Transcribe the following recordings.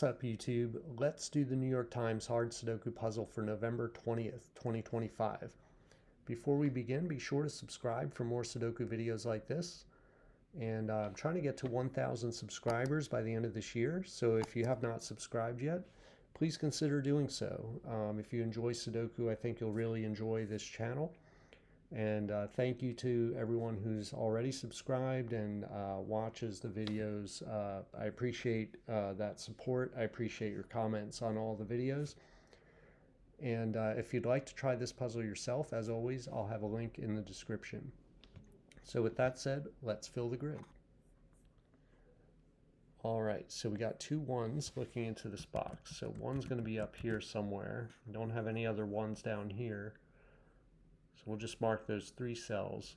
What's up, YouTube? Let's do the New York Times hard Sudoku puzzle for November 20th, 2025. Before we begin, be sure to subscribe for more Sudoku videos like this. And I'm trying to get to 1,000 subscribers by the end of this year. So if you have not subscribed yet, please consider doing so. If you enjoy Sudoku, I think you'll really enjoy this channel. And thank you to everyone who's already subscribed and watches the videos. I appreciate that support. I appreciate your comments on all the videos. And if you'd like to try this puzzle yourself, as always, I'll have a link in the description. So with that said, let's fill the grid. All right, so we got two ones looking into this box. So one's going to be up here somewhere. We don't have any other ones down here. So we'll just mark those three cells.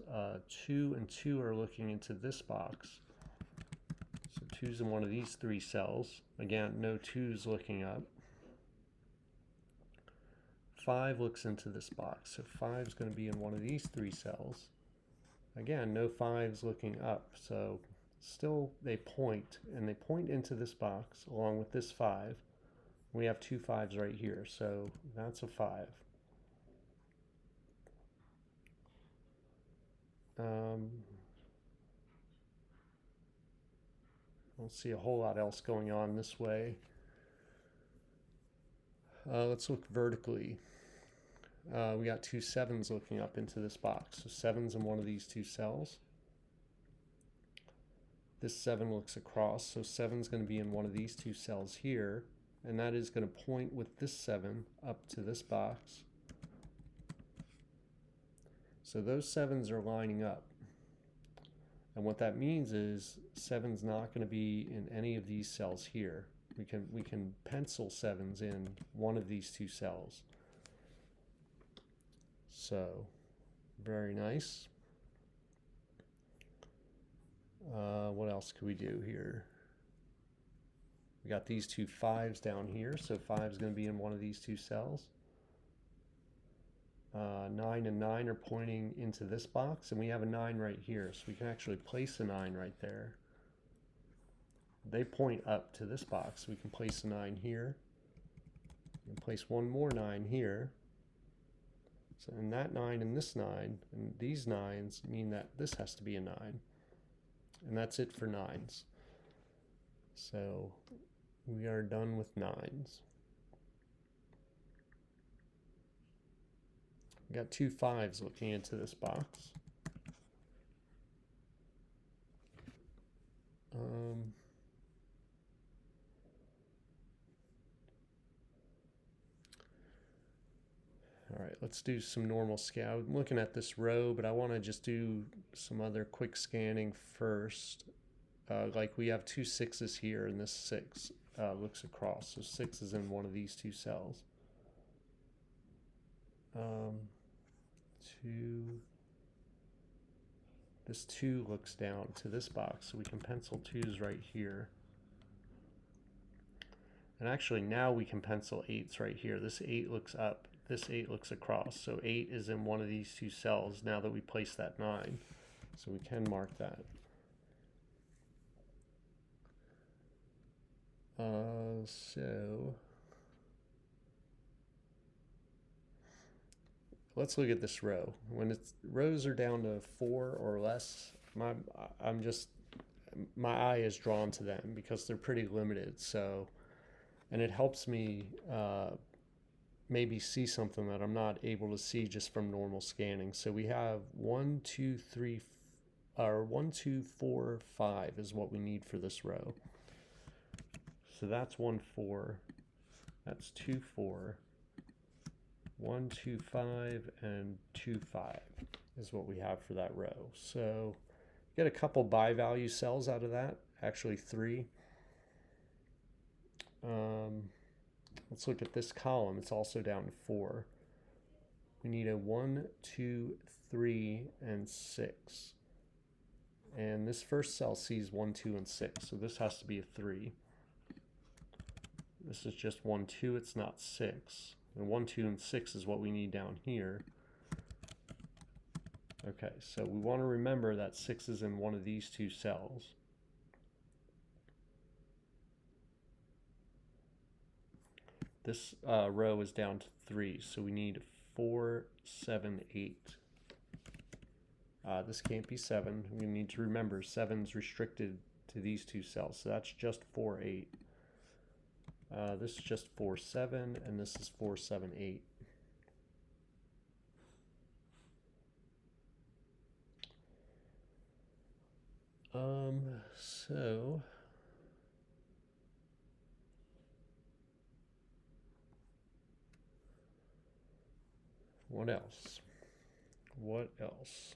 2 and 2 are looking into this box. So 2's in one of these three cells. Again, no 2's looking up. 5 looks into this box. So 5's going to be in one of these three cells. Again, no 5's looking up. So still they point, and they point into this box along with this 5. We have two 5's right here. So that's a 5. I don't see a whole lot else going on this way. Let's look vertically. We got two 7's looking up into this box. So 7's in one of these two cells. This 7 looks across, so 7's going to be in one of these two cells here, and that is going to point with this 7 up to this box. So those 7's are lining up. And what that means is 7's not going to be in any of these cells here. We can pencil 7's in one of these two cells. So very nice. What else could we do here? We got these two 5's down here, so 5's going to be in one of these two cells. 9 and 9 are pointing into this box, and we have a 9 right here, so we can actually place a 9 right there. They point up to this box, so we can place a 9 here. We can place one more 9 here. So, and that 9 and this 9, and these 9's mean that this has to be a 9. And that's it for 9's. So we are done with 9's. We got two 5's looking into this box. All right, let's do some normal scan. I'm looking at this row, but I want to just do some other quick scanning first. Like we have two 6's here, and this 6 looks across. So 6 is in one of these two cells. 2. This 2 looks down to this box, so we can pencil 2's right here. And actually now we can pencil 8's right here. This 8 looks up, this 8 looks across. So 8 is in one of these two cells now that we place that 9. So we can mark that. So let's look at this row. When rows are down to 4 or less, my eye is drawn to them because they're pretty limited. So, and it helps me maybe see something that I'm not able to see just from normal scanning. So we have 1, 2, 3, or 1, 2, 4, 5 is what we need for this row. So that's 1, 4. That's 2, 4. 1, 2, 5, and 2, 5 is what we have for that row. So get a couple by value cells out of that, actually 3. Let's look at this column. It's also down to 4. We need a 1, 2, 3, and 6. And this first cell sees 1, 2, and 6, so this has to be a 3. This is just 1, 2, it's not 6. And 1, 2, and 6 is what we need down here. Okay, so we want to remember that 6 is in one of these two cells. This row is down to 3, so we need 4, 7, 8. This can't be 7. We need to remember 7 is restricted to these two cells, so that's just 4, 8. This is just 4, 7, and this is 4, 7, 8. So what else? What else?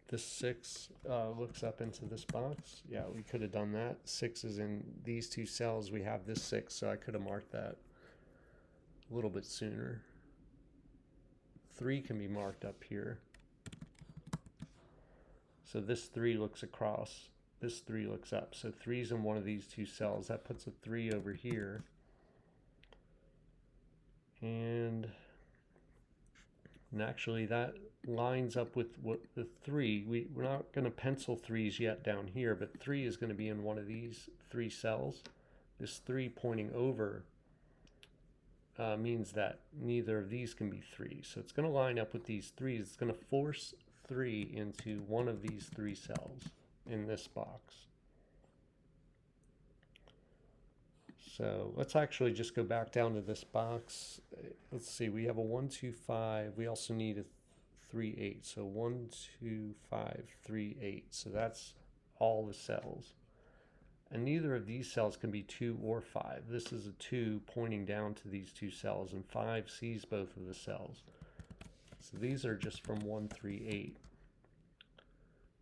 This 6 looks up into this box. Yeah, we could have done that. 6 is in these two cells. We have this 6, so I could have marked that a little bit sooner. 3 can be marked up here. So this 3 looks across. This 3 looks up. So 3 is in one of these two cells. That puts a 3 over here. And actually that lines up with what the 3. We're not going to pencil 3s yet down here, but 3 is going to be in one of these 3 cells. This 3 pointing over means that neither of these can be 3. So it's going to line up with these 3s. It's going to force 3 into one of these 3 cells in this box. So let's actually just go back down to this box. Let's see, we have a 1, 2, 5. We also need a 3, 8. So 1, 2, 5, 3, 8. So that's all the cells. And neither of these cells can be 2 or 5. This is a 2 pointing down to these two cells, and 5 sees both of the cells. So these are just from 1, 3, 8.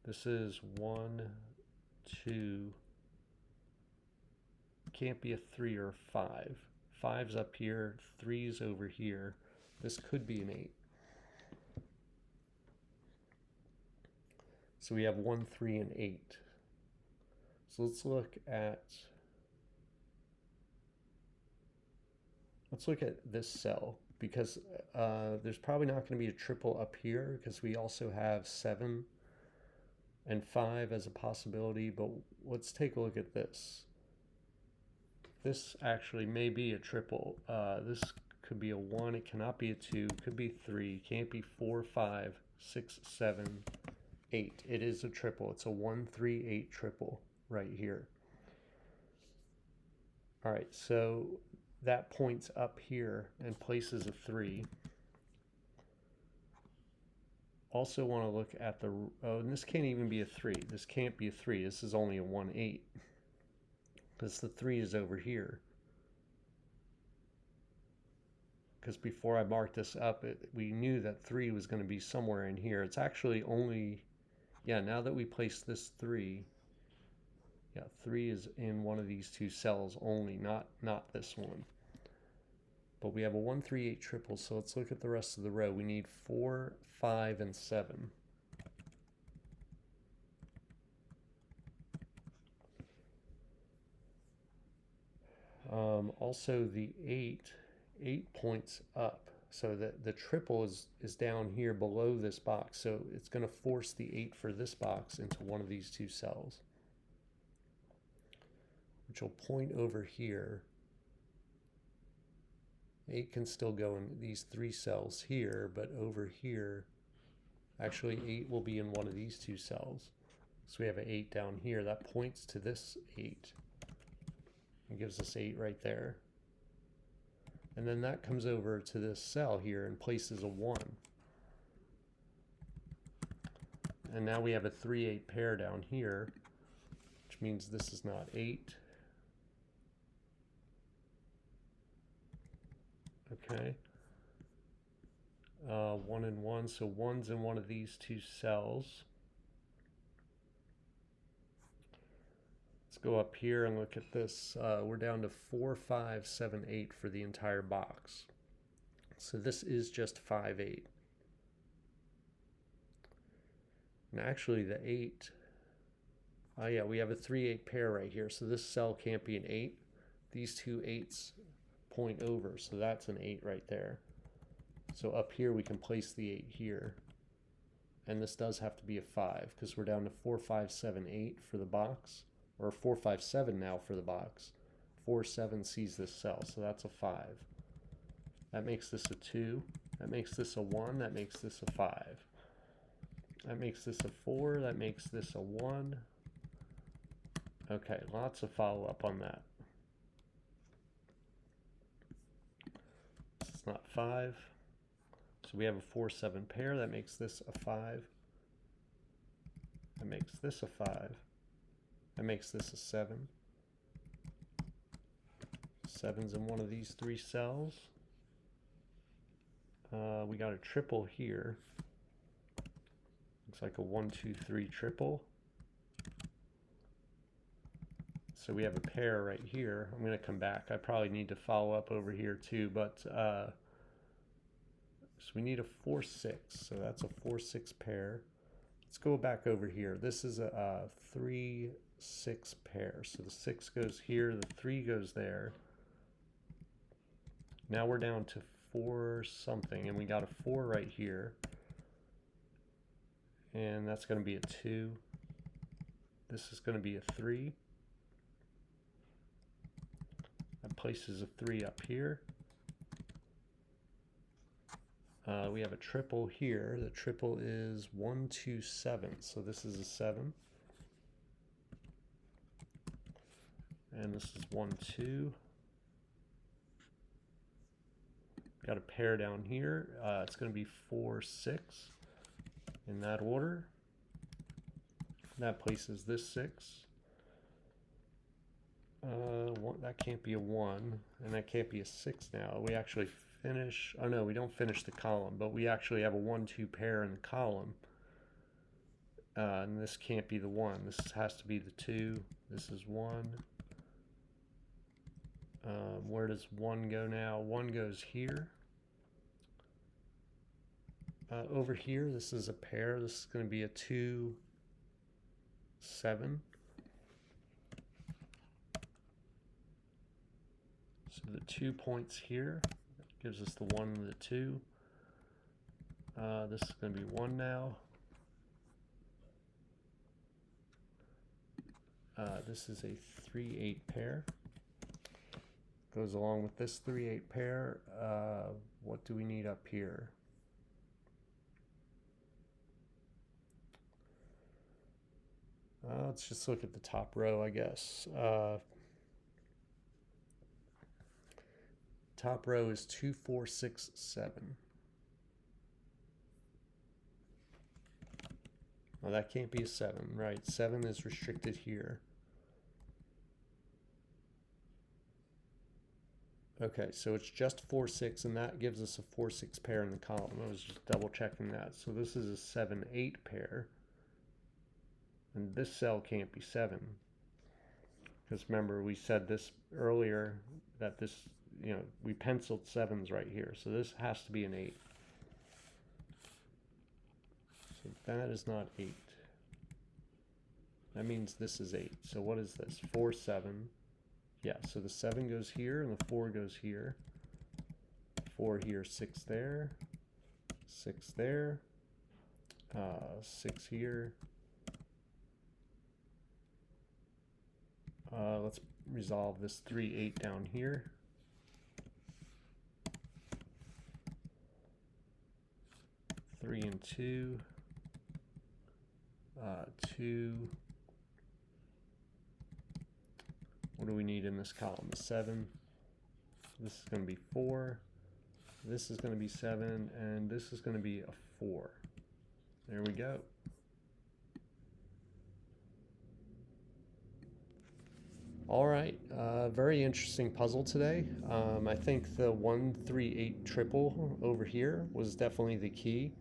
This is 1, 2. Can't be a 3 or a 5. 5's up here, 3's over here. This could be an 8. So we have 1, 3, and 8. So let's look at this cell, because there's probably not going to be a triple up here, because we also have 7 and 5 as a possibility. But let's take a look at this. This actually may be a triple. This could be a 1. It cannot be a 2. Could be 3. Can't be 4, 5, 6, 7, 8. It is a triple. It's a 1, 3, 8 triple right here. All right, so that points up here and places a 3. Also want to look at the, oh, and this can't even be a 3. This can't be a 3. This is only a 1, 8. Because the 3 is over here. Because before I marked this up, we knew that 3 was going to be somewhere in here. It's actually only, yeah, now that we place this 3, yeah, 3 is in one of these two cells only, not this one. But we have a 1, 3, 8 triple, so let's look at the rest of the row. We need 4, 5, and 7. Also the 8 points up, so that the triple is down here below this box, so it's going to force the 8 for this box into one of these two cells, which will point over here. 8 can still go in these 3 cells here, but over here, actually 8 will be in one of these two cells. So we have an 8 down here that points to this 8. It gives us 8 right there. And then that comes over to this cell here and places a 1. And now we have a 3, 8 pair down here, which means this is not 8. Okay. 1 and 1, so 1's in one of these two cells. Let's go up here and look at this. We're down to 4, 5, 7, 8 for the entire box. So this is just 5, 8. And actually the 8, oh yeah, we have a 3, 8 pair right here. So this cell can't be an 8. These two 8s point over, so that's an 8 right there. So up here we can place the 8 here. and this does have to be a 5 because we're down to 4, 5, 7, 8 for the box, or 4, 5, 7 now for the box. 4, 7 sees this cell, so that's a 5. That makes this a 2. That makes this a 1. That makes this a 5. That makes this a 4. That makes this a 1. Okay, lots of follow-up on that. This is not 5. So we have a 4, 7 pair. That makes this a 5. That makes this a 5. That makes this a 7. 7's in one of these 3 cells. We got a triple here. Looks like a 1, 2, 3 triple. So we have a pair right here. I'm going to come back. I probably need to follow up over here too, but so we need a 4, 6. So that's a 4, 6 pair. Let's go back over here. This is a 3, 6 pair. So the 6 goes here, the 3 goes there. Now we're down to 4 something, and we got a 4 right here. And that's going to be a 2. This is going to be a 3. That places a 3 up here. We have a triple here. The triple is 1, 2, 7. So this is a 7. And this is 1, 2. Got a pair down here. It's going to be 4, 6 in that order. That places this 6. That can't be a 1, and that can't be a 6 now. We actually finish, oh no, we don't finish the column, but we actually have a 1, 2 pair in the column. And this can't be the 1. This has to be the 2. This is 1. Where does 1 go now? 1 goes here. Over here, this is a pair. This is going to be a 2, 7. So the 2 points here gives us the 1 and the 2. This is going to be 1 now. This is a 3, 8 pair. Goes along with this 3, 8 pair. What do we need up here? Let's just look at the top row, I guess. Top row is 2, 4, 6, 7. Well, that can't be a 7, right? 7 is restricted here. Okay, so it's just 4, 6, and that gives us a 4, 6 pair in the column. I was just double checking that. So this is a 7, 8 pair. And this cell can't be 7. Because remember, we said this earlier, that this, you know, we penciled 7s right here. So this has to be an 8. So that is not 8. That means this is 8. So what is this? 4, 7. Yeah, so the 7 goes here and the 4 goes here. 4 here, 6 there. 6 there. 6 here. Let's resolve this 3, 8 down here. Three and 2. 2. What do we need in this column? A 7. This is going to be 4. This is going to be 7, and this is going to be a 4. There we go. All right, very interesting puzzle today. I think the 1, 3, 8 triple over here was definitely the key.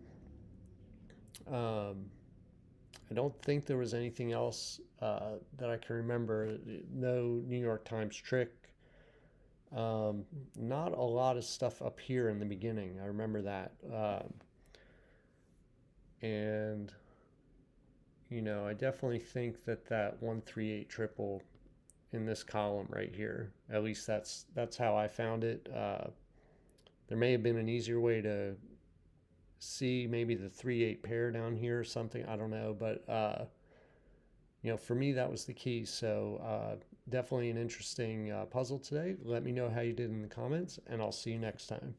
I don't think there was anything else that I can remember. No New York Times trick. Not a lot of stuff up here in the beginning. I remember that. And, you know, I definitely think that that 1, 3, 8 triple in this column right here, at least that's how I found it. There may have been an easier way to see maybe the 3-8 pair down here or something. I don't know, but for me that was the key. So definitely an interesting puzzle today. Let me know how you did in the comments, and I'll see you next time.